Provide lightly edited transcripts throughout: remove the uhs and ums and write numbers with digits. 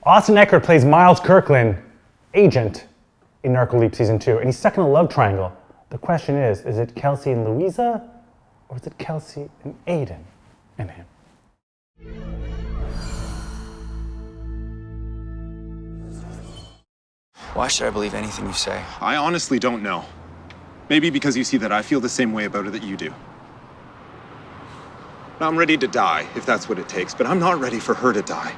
Austin Eckert plays Miles Kirkland, agent, in NarcoLeap Season 2, and he's stuck in a love triangle. The question is it Kelsey and Louisa, or is it Kelsey and Aiden and him? Why should I believe anything you say? I honestly don't know. Maybe because you see that I feel the same way about it that you do. I'm ready to die, if that's what it takes, but I'm not ready for her to die.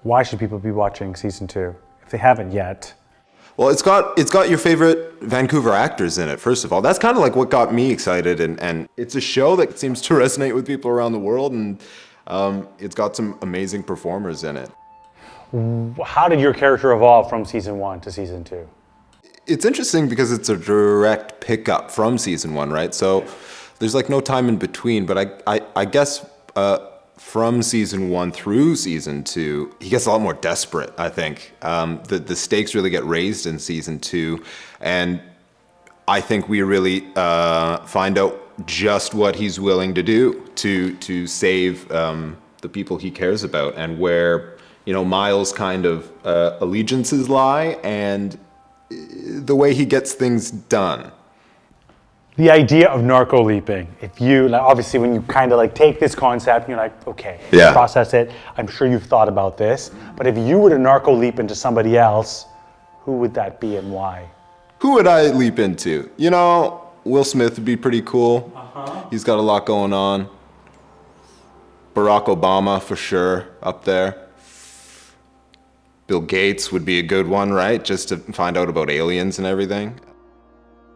Why should people be watching Season 2 if they haven't yet? Well, it's got your favorite Vancouver actors in it, first of all. That's kind of like what got me excited, and it's a show that seems to resonate with people around the world, and it's got some amazing performers in it. How did your character evolve from Season 1 to Season 2? It's interesting because it's a direct pickup from Season 1, right? So there's like no time in between, but I guess from Season 1 through Season 2, he gets a lot more desperate, I think. The stakes really get raised in Season 2, and I think we really find out just what he's willing to do to save the people he cares about, and where, you know, Miles' kind of allegiances lie, and the way he gets things done. The idea of narco-leaping, if you, like, obviously when you kind of like take this concept and you're like, okay, Yeah. process it, I'm sure you've thought about this, but if you were to narco-leap into somebody else, who would that be and why? Who would I leap into? You know, Will Smith would be pretty cool. He's got a lot going on. Barack Obama, for sure, up there. Bill Gates would be a good one, right? Just to find out about aliens and everything.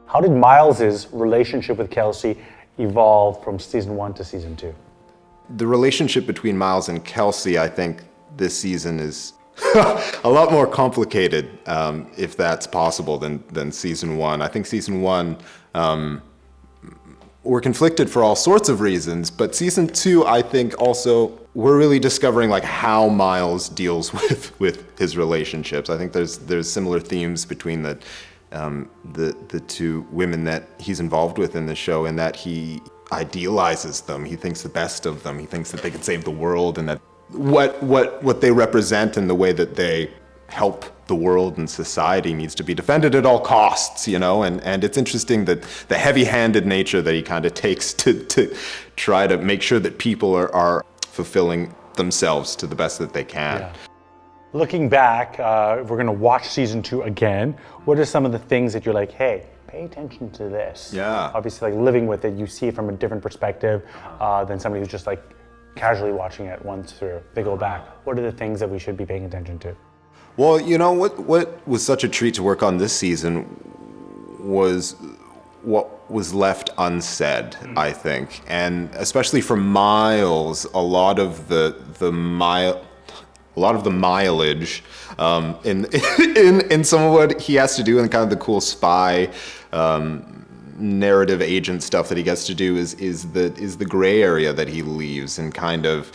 How did Miles's relationship with Kelsey evolve from Season 1 to Season 2? The relationship between Miles and Kelsey, I think, this season is a lot more complicated, if that's possible, than Season 1. I think Season 1, we're conflicted for all sorts of reasons, but Season 2, I think also, we're really discovering like how Miles deals with his relationships. I think there's similar themes between the two women that he's involved with in the show, in that he idealizes them. He thinks the best of them. He thinks that they can save the world, and that what they represent and the way that they help the world and society needs to be defended at all costs, you know? And it's interesting that the heavy-handed nature that he kind of takes to try to make sure that people are fulfilling themselves to the best that they can. Yeah. Looking back, we're going to watch Season 2 again. What are some of the things that you're like, hey, pay attention to this? Yeah. Obviously, like living with it, you see it from a different perspective than somebody who's just like casually watching it once through. They go back. What are the things that we should be paying attention to? Well, you know, what was such a treat to work on this season was what was left unsaid, I think. And especially for Miles, a lot of the mileage in some of what he has to do, and kind of the cool spy narrative agent stuff that he gets to do is the gray area that he leaves, and kind of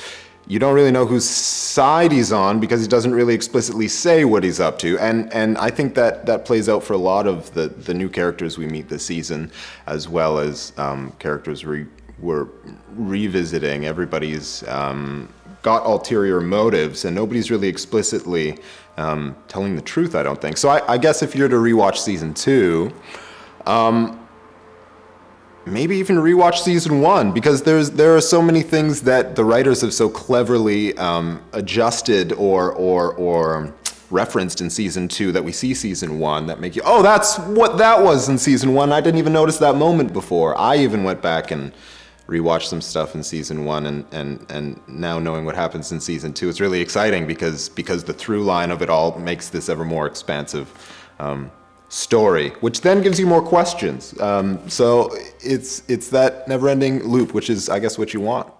you don't really know whose side he's on because he doesn't really explicitly say what he's up to, and I think that plays out for a lot of the new characters we meet this season, as well as characters we're revisiting. Everybody's got ulterior motives, and nobody's really explicitly telling the truth, I don't think. So I guess if you're to rewatch Season 2, maybe even rewatch Season 1, because there are so many things that the writers have so cleverly adjusted or referenced in Season 2 that we see Season 1 that make you, oh, that's what that was in Season 1. I didn't even notice that moment before. I even went back and rewatched some stuff in Season 1, and now knowing what happens in Season 2, it's really exciting because the through line of it all makes this ever more expansive story, which then gives you more questions. So it's that never-ending loop, which is, I guess, what you want.